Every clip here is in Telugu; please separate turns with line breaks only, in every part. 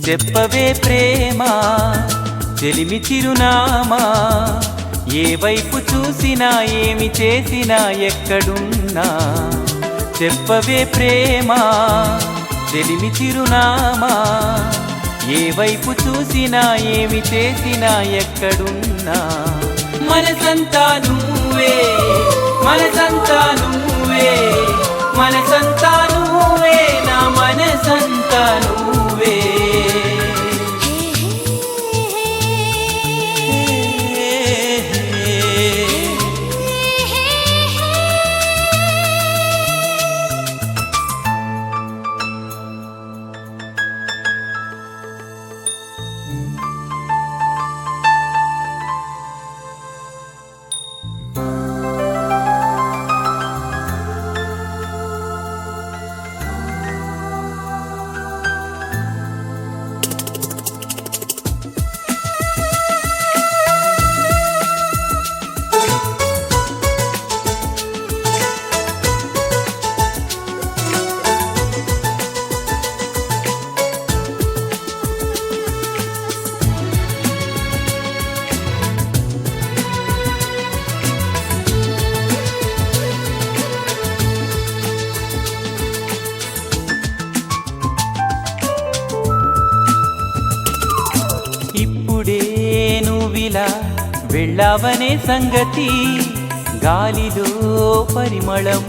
చెప్పవే ప్రేమ చెలిమి చిరునామా, ఏ వైపు చూసినా ఏమి చేసినా ఎక్కడున్నా. చెప్పవే ప్రేమ చెలిమి చిరునామా, ఏ వైపు చూసినా ఏమి చేసినా ఎక్కడున్నా. మనసంతా నువ్వే, మనసంతా నువ్వే, మనసంతా నువ్వే, నా మనసంతా నువ్వే. ఇప్పుడే నువ్విలా వెళ్ళావనే సంగతి గాలిలో పరిమళం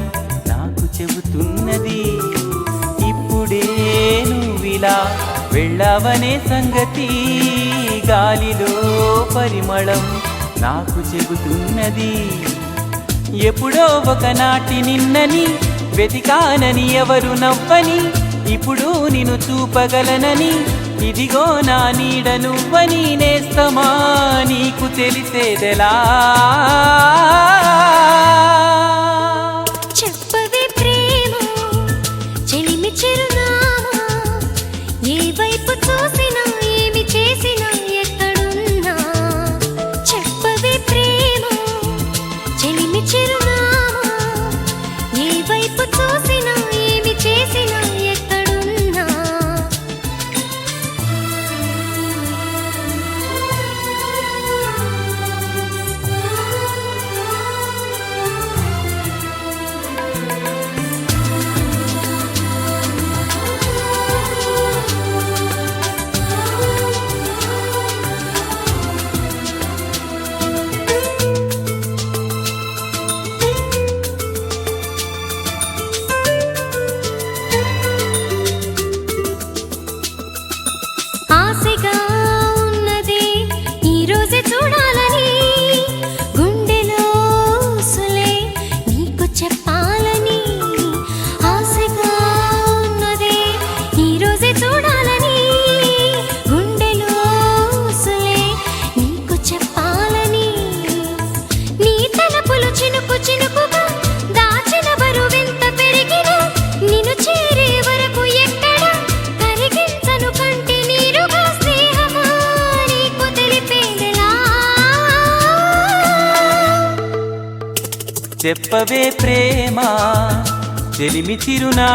నాకు చెబుతున్నది. ఇప్పుడే నువ్విలా వెళ్ళావనే సంగతి గాలిలో పరిమళం నాకు చెబుతున్నది. ఎప్పుడో ఒకనాటి నిన్నని వెతికానని ఎవరు నవ్వని, ఇప్పుడు నిన్ను చూపగలనని ఇదిగో నా నీడ నువ్వని నేస్తమా నీకు తెలిసేదెలా.
చెప్పవే ప్రేమ చెలిమి చిరునామా, ఏ వైపు చూసినా ఏమి చేసినా ఎక్కడున్నా. చెప్పవే ప్రేమ చెలిమి చిరునామా, ఏ వైపు చూసినా ఏమి చేసినా ఎక్కడున్నా. ఆశగా ఉన్నది ఈరోజే చూడాలని, గుండెలో సులే నీకు చెప్పాలని. ఆశగా ఉన్నది ఈరోజే చూడాలని, గుండెలో సులే నీకు చెప్పాలని. నీ తలపులు చినుకు చినుకుగా దాచిన బరువెంత పెరిగినా, నిన్ను చేరే వరకు ఎక్కడ కరిగించను కంటి నీరుగా స్నేహమా నీకు తెలిపేదెలా.
చెప్పవే ప్రేమ చెలిమి చిరునా